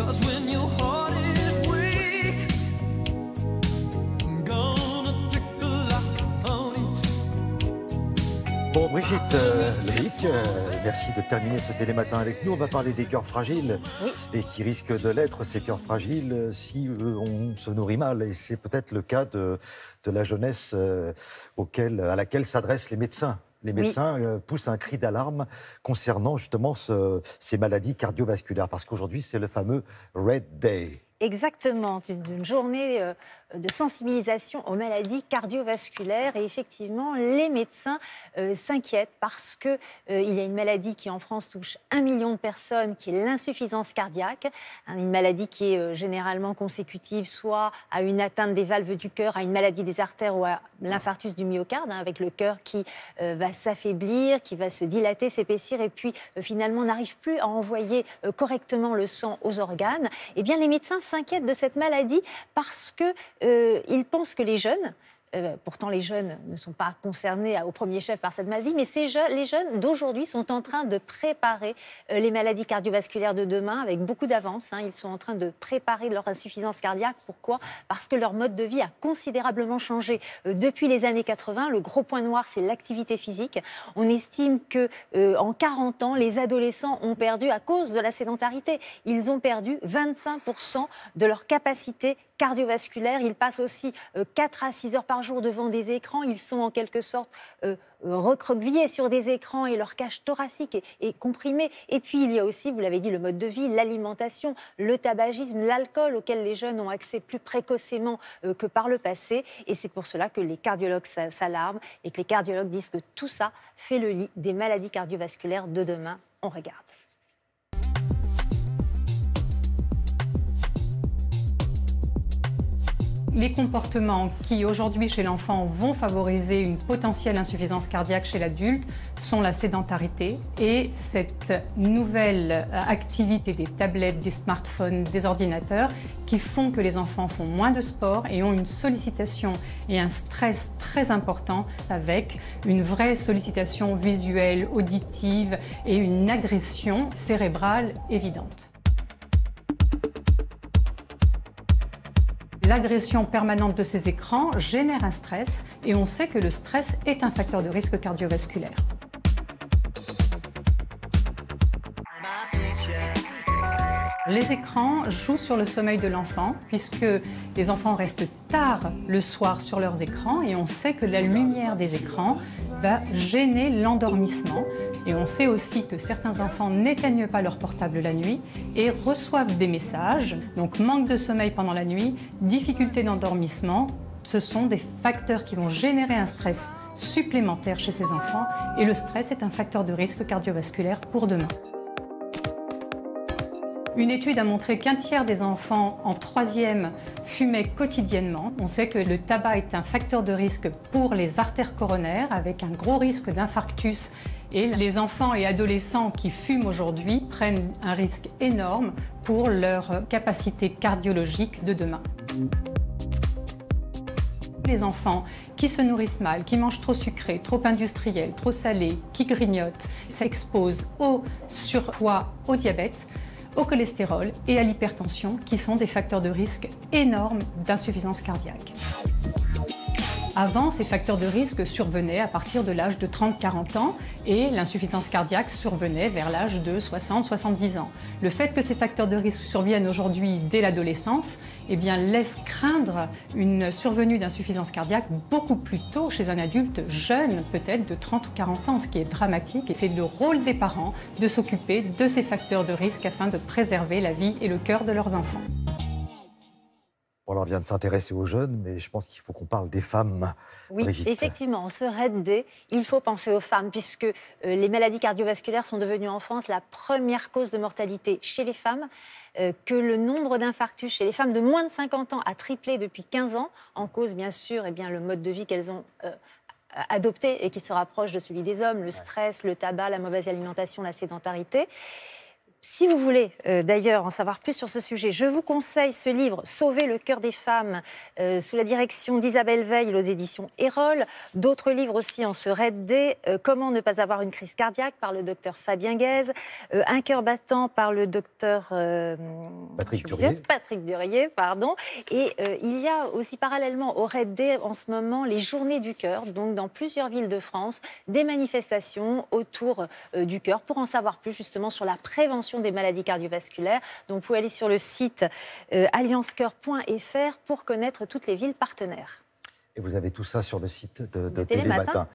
Bon, Brigitte Loïc, merci de terminer ce télématin avec nous. On va parler des cœurs fragiles et qui risquent de l'être, ces cœurs fragiles, si on se nourrit mal. Et c'est peut-être le cas de la jeunesse à laquelle s'adressent les médecins. Les médecins poussent un cri d'alarme concernant justement ces maladies cardiovasculaires, parce qu'aujourd'hui, c'est le fameux Red Day. Exactement, une journée de sensibilisation aux maladies cardiovasculaires. Et effectivement, les médecins s'inquiètent parce qu'il y a une maladie qui en France touche 1 million de personnes, qui est l'insuffisance cardiaque. Une maladie qui est généralement consécutive soit à une atteinte des valves du cœur, à une maladie des artères ou à l'infarctus du myocarde, avec le cœur qui va s'affaiblir, qui va se dilater, s'épaissir et puis finalement n'arrive plus à envoyer correctement le sang aux organes. Eh bien, les médecins s'inquiètent de cette maladie parce qu'ils pensent que les jeunes, pourtant les jeunes ne sont pas concernés au premier chef par cette maladie, mais les jeunes d'aujourd'hui sont en train de préparer les maladies cardiovasculaires de demain avec beaucoup d'avance. Ils sont en train de préparer leur insuffisance cardiaque. Pourquoi ? Parce que leur mode de vie a considérablement changé. Depuis les années 80, le gros point noir, c'est l'activité physique. On estime qu'en 40 ans, les adolescents ont perdu, à cause de la sédentarité, ils ont perdu 25% de leur capacité cardiovasculaire. Ils passent aussi 4 à 6 heures par jour devant des écrans. Ils sont en quelque sorte recroquevillés sur des écrans et leur cage thoracique est comprimée. Et puis il y a aussi, vous l'avez dit, le mode de vie, l'alimentation, le tabagisme, l'alcool auquel les jeunes ont accès plus précocement que par le passé. Et c'est pour cela que les cardiologues s'alarment et que les cardiologues disent que tout ça fait le lit des maladies cardiovasculaires de demain. On regarde. Les comportements qui, aujourd'hui, chez l'enfant, vont favoriser une potentielle insuffisance cardiaque chez l'adulte sont la sédentarité et cette nouvelle activité des tablettes, des smartphones, des ordinateurs qui font que les enfants font moins de sport et ont une sollicitation et un stress très important avec une vraie sollicitation visuelle, auditive et une agression cérébrale évidente. L'agression permanente de ces écrans génère un stress et on sait que le stress est un facteur de risque cardiovasculaire. Les écrans jouent sur le sommeil de l'enfant puisque les enfants restent tard le soir sur leurs écrans et on sait que la lumière des écrans va gêner l'endormissement. Et on sait aussi que certains enfants n'éteignent pas leur portable la nuit et reçoivent des messages. Donc manque de sommeil pendant la nuit, difficulté d'endormissement, ce sont des facteurs qui vont générer un stress supplémentaire chez ces enfants et le stress est un facteur de risque cardiovasculaire pour demain. Une étude a montré qu'un tiers des enfants en 3e fumaient quotidiennement. On sait que le tabac est un facteur de risque pour les artères coronaires avec un gros risque d'infarctus. Et les enfants et adolescents qui fument aujourd'hui prennent un risque énorme pour leur capacité cardiologique de demain. Les enfants qui se nourrissent mal, qui mangent trop sucré, trop industriel, trop salé, qui grignotent, s'exposent au surpoids, au diabète, au cholestérol et à l'hypertension, qui sont des facteurs de risque énormes d'insuffisance cardiaque. Avant, ces facteurs de risque survenaient à partir de l'âge de 30-40 ans et l'insuffisance cardiaque survenait vers l'âge de 60-70 ans. Le fait que ces facteurs de risque surviennent aujourd'hui dès l'adolescence laisse craindre une survenue d'insuffisance cardiaque beaucoup plus tôt chez un adulte jeune, peut-être de 30 ou 40 ans, ce qui est dramatique. Et c'est le rôle des parents de s'occuper de ces facteurs de risque afin de préserver la vie et le cœur de leurs enfants. On vient de s'intéresser aux jeunes, mais je pense qu'il faut qu'on parle des femmes. Oui, Brigitte. effectivement, ce Red Day, il faut penser aux femmes, puisque les maladies cardiovasculaires sont devenues en France la première cause de mortalité chez les femmes, que le nombre d'infarctus chez les femmes de moins de 50 ans a triplé depuis 15 ans, en cause bien sûr le mode de vie qu'elles ont adopté et qui se rapproche de celui des hommes, le stress, le tabac, la mauvaise alimentation, la sédentarité. Si vous voulez d'ailleurs en savoir plus sur ce sujet, je vous conseille ce livre « Sauver le cœur des femmes » sous la direction d'Isabelle Veil aux éditions Erol. D'autres livres aussi en seraient des « Comment ne pas avoir une crise cardiaque » par le docteur Fabien Guèze, « Un cœur battant » par le docteur Patrick Durier. Pardon. Et il y a aussi parallèlement au RED D en ce moment les Journées du cœur, donc dans plusieurs villes de France, des manifestations autour du cœur pour en savoir plus justement sur la prévention des maladies cardiovasculaires. Donc vous pouvez aller sur le site alliancecoeur.fr pour connaître toutes les villes partenaires. Et vous avez tout ça sur le site de Télématin.